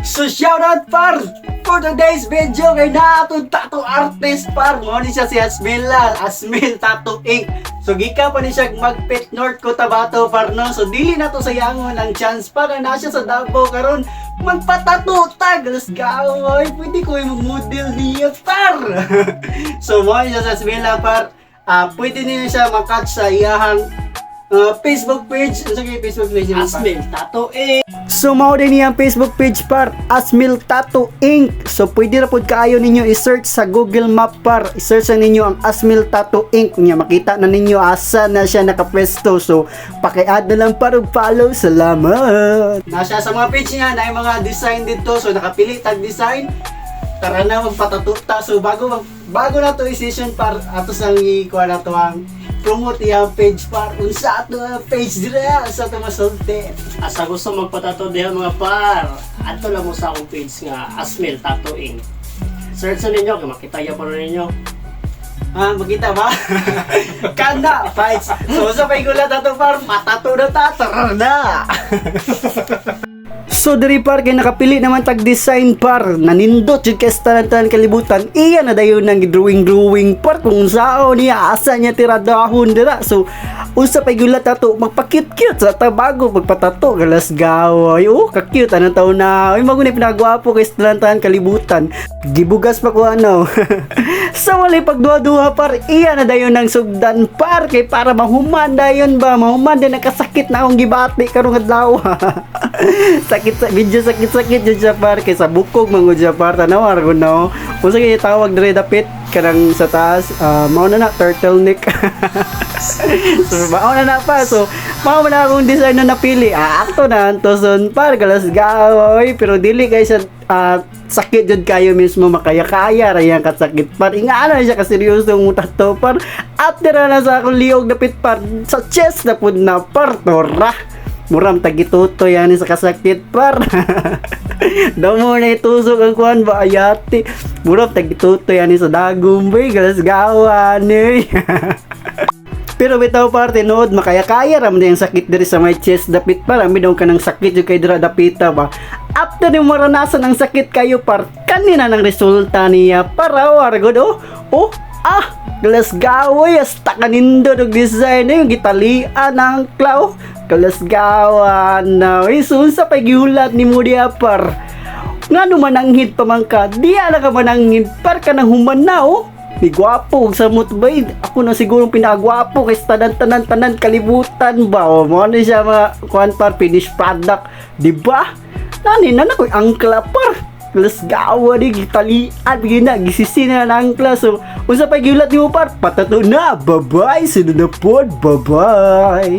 So shoutout par for today's video kay naatong tattoo artist par. Mo ni siya si Asmil Tattoo Inc. So gika pa ni siya magpit North Cotabato par no. So dili na to sayangon ang chance para na siya sa Davao karon magpatato tag. Let's go. Ay, pwede ko yung model niya par. So mo ni siya sa Asmil par. Pwede niyo siya makatch sa iyahang Facebook page. Ano sa Facebook page niya? Asmil Tattoo Inc. So mao din niyang Facebook page par, Asmil Tattoo Inc. So pwede ra pud kaayo ninyo i-search sa Google Map par. I-search na ninyo ang Asmil Tattoo Inc. Nya makita na ninyo asa na siya nakapwesto. So paki-add na lang para follow. Salamat. Nasa sa mga page niya na mga design dito. So nakapili tag design. Tara na magpatato ta. So bago na to i-session par ato sang ikuha na to ang promote yung page par unsa ato ang page dira sa ato masulti. Asa gusto magpatato diha mga par, adto lang mo sa akong page nga Asmil Tattoo Inc. Search na ninyo kay makita ya pa ninyo. Makita ba? Kanda fights. So sa paigulat ato par patato na ta tara na. So diri par kay nakapili naman tag design par nanindot jud kay tanan kalibutan iya na dayon nang drawing par kung sao niya asa niya tira dahon dira. So unsa pay gulat ato magpa-cute sa tabago magpatato galas gaway ka-cute anong taon na ay magunay pinagwapo kay tanan kalibutan gibugas pa ko ano. Sa walay pagduha-duha par iya na dayon nang sugdan par kay para mahuman dayon ba mahuman din nakasakit na akong gibati karong adlaw. sakit jud siya par kay sa bukog mangod siya par tanaw argon no unsa kay tawag dire dapit kanang sa taas mao na turtleneck. So mao na pa so mao na akong design na napili akto na antoson par galas gaoy pero dili kay siya sakit jud kayo mismo makaya-kaya ra yang kasakit par ingana siya ka seryoso ng tato par after na sa akong liog dapit par sa chest na pud na par tora muram tagituto yan sa kasakit par. Daw mo na itusok ang kuhan ba ayati muram tagituto yan sa dagom bay galas gawan eh. Pero bitaw par tinood makaya-kaya ram din ang sakit diri sa my chest dapit par ami daw kanang sakit jud kay dira dapita ba after ni maranasan ang sakit kayo par kanina nang resulta niya para wargod galas gawoy hasta kanindo og design yung gitalian ang klaw galas gawan na isun sa pagihulat ni mo diya par nga mananghid pa man ka diya na ka mananghid par ka nang human na ni gwapo sa mutbay ako na siguro pinagwapo kay tanan kalibutan ba mo na siya mga kuan par finished product di ba nani na ko angkla par galas gawa di gitalian gina gisisi na ang angkla so unsa pa giulat nimo par patato na bye bye sunod na pod bye bye.